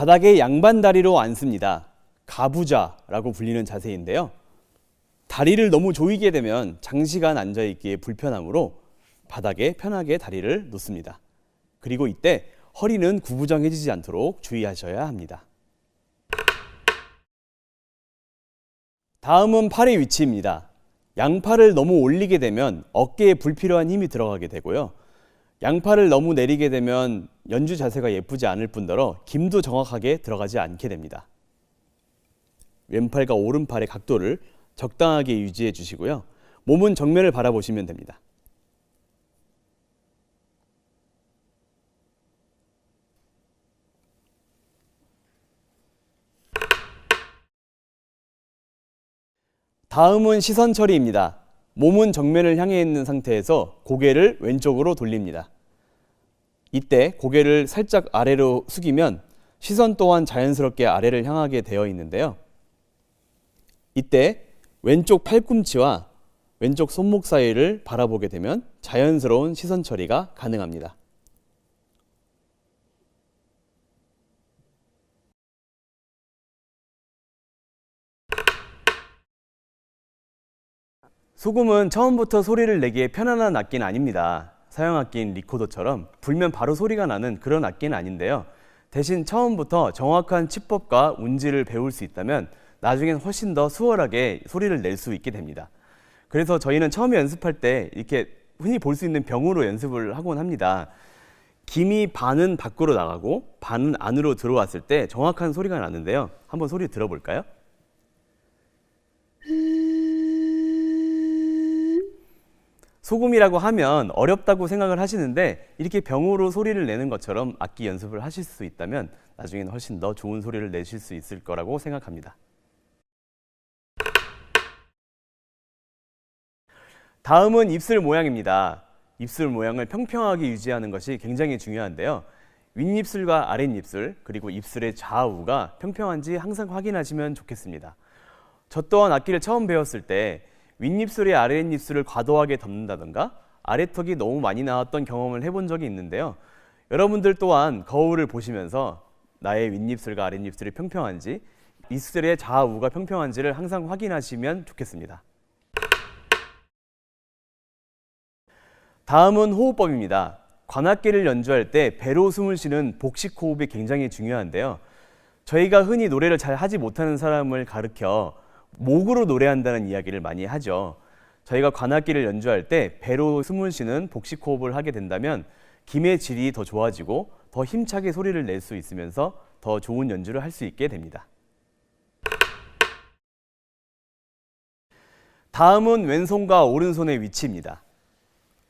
바닥에 양반 다리로 앉습니다. 가부좌라고 불리는 자세인데요. 다리를 너무 조이게 되면 장시간 앉아있기에 불편하므로 바닥에 편하게 다리를 놓습니다. 그리고 이때 허리는 구부정해지지 않도록 주의하셔야 합니다. 다음은 팔의 위치입니다. 양팔을 너무 올리게 되면 어깨에 불필요한 힘이 들어가게 되고요. 양팔을 너무 내리게 되면 연주 자세가 예쁘지 않을 뿐더러 김도 정확하게 들어가지 않게 됩니다. 왼팔과 오른팔의 각도를 적당하게 유지해 주시고요. 몸은 정면을 바라보시면 됩니다. 다음은 시선 처리입니다. 몸은 정면을 향해 있는 상태에서 고개를 왼쪽으로 돌립니다. 이때 고개를 살짝 아래로 숙이면 시선 또한 자연스럽게 아래를 향하게 되어 있는데요. 이때 왼쪽 팔꿈치와 왼쪽 손목 사이를 바라보게 되면 자연스러운 시선 처리가 가능합니다. 소금은 처음부터 소리를 내기에 편안한 악기는 아닙니다. 서양 악기인 리코더처럼 불면 바로 소리가 나는 그런 악기는 아닌데요. 대신 처음부터 정확한 치법과 운지를 배울 수 있다면 나중엔 훨씬 더 수월하게 소리를 낼 수 있게 됩니다. 그래서 저희는 처음에 연습할 때 이렇게 흔히 볼 수 있는 병으로 연습을 하곤 합니다. 김이 반은 밖으로 나가고 반은 안으로 들어왔을 때 정확한 소리가 나는데요. 한번 소리 들어볼까요? 소금이라고 하면 어렵다고 생각을 하시는데 이렇게 병으로 소리를 내는 것처럼 악기 연습을 하실 수 있다면 나중에는 훨씬 더 좋은 소리를 내실 수 있을 거라고 생각합니다. 다음은 입술 모양입니다. 입술 모양을 평평하게 유지하는 것이 굉장히 중요한데요. 윗입술과 아랫입술 그리고 입술의 좌우가 평평한지 항상 확인하시면 좋겠습니다. 저 또한 악기를 처음 배웠을 때 윗입술에 아랫입술을 과도하게 덮는다던가 아래턱이 너무 많이 나왔던 경험을 해본 적이 있는데요. 여러분들 또한 거울을 보시면서 나의 윗입술과 아랫입술이 평평한지 입술의 좌우가 평평한지를 항상 확인하시면 좋겠습니다. 다음은 호흡법입니다. 관악기를 연주할 때 배로 숨을 쉬는 복식 호흡이 굉장히 중요한데요. 저희가 흔히 노래를 잘 하지 못하는 사람을 가르쳐 목으로 노래한다는 이야기를 많이 하죠. 저희가 관악기를 연주할 때 배로 숨을 쉬는 복식 호흡을 하게 된다면 김의 질이 더 좋아지고 더 힘차게 소리를 낼 수 있으면서 더 좋은 연주를 할 수 있게 됩니다. 다음은 왼손과 오른손의 위치입니다.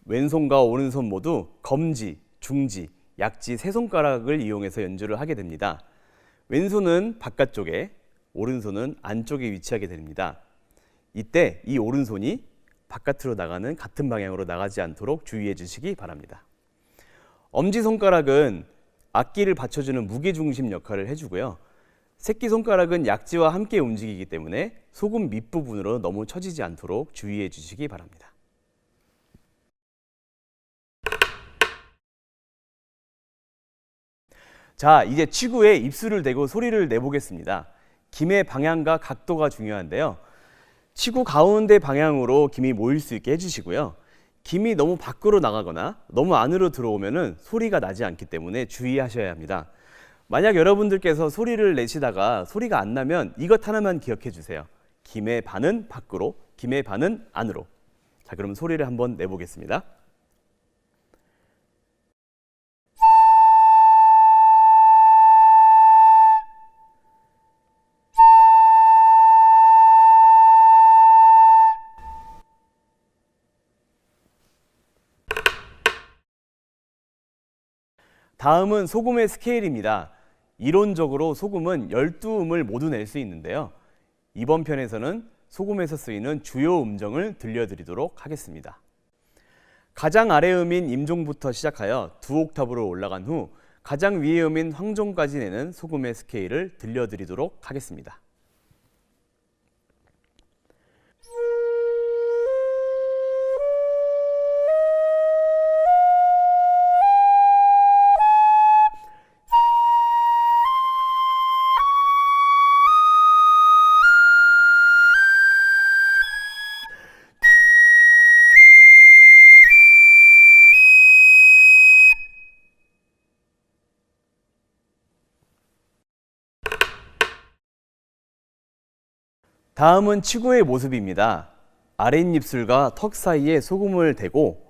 왼손과 오른손 모두 검지, 중지, 약지 세 손가락을 이용해서 연주를 하게 됩니다. 왼손은 바깥쪽에, 오른손은 안쪽에 위치하게 됩니다. 이때 이 오른손이 바깥으로 나가는 같은 방향으로 나가지 않도록 주의해 주시기 바랍니다. 엄지손가락은 악기를 받쳐주는 무게중심 역할을 해주고요. 새끼손가락은 약지와 함께 움직이기 때문에 소금 밑부분으로 너무 처지지 않도록 주의해 주시기 바랍니다. 자, 이제 치구에 입술을 대고 소리를 내보겠습니다. 김의 방향과 각도가 중요한데요. 치구 가운데 방향으로 김이 모일 수 있게 해주시고요. 김이 너무 밖으로 나가거나 너무 안으로 들어오면 소리가 나지 않기 때문에 주의하셔야 합니다. 만약 여러분들께서 소리를 내시다가 소리가 안 나면 이것 하나만 기억해 주세요. 김의 반은 밖으로, 김의 반은 안으로. 자, 그럼 소리를 한번 내보겠습니다. 다음은 소금의 스케일입니다. 이론적으로 소금은 12음을 모두 낼 수 있는데요. 이번 편에서는 소금에서 쓰이는 주요 음정을 들려드리도록 하겠습니다. 가장 아래 음인 임종부터 시작하여 두 옥타브로 올라간 후 가장 위의 음인 황종까지 내는 소금의 스케일을 들려드리도록 하겠습니다. 다음은 치구의 모습입니다. 아랫입술과 턱 사이에 소금을 대고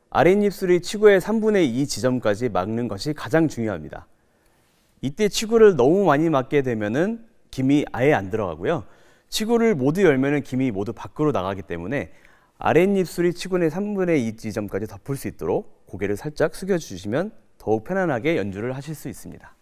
아랫입술이 치구의 3분의 2 지점까지 막는 것이 가장 중요합니다. 이때 치구를 너무 많이 막게 되면은 김이 아예 안 들어가고요. 치구를 모두 열면은 김이 모두 밖으로 나가기 때문에 아랫입술이 치구의 3분의 2 지점까지 덮을 수 있도록 고개를 살짝 숙여주시면 더욱 편안하게 연주를 하실 수 있습니다.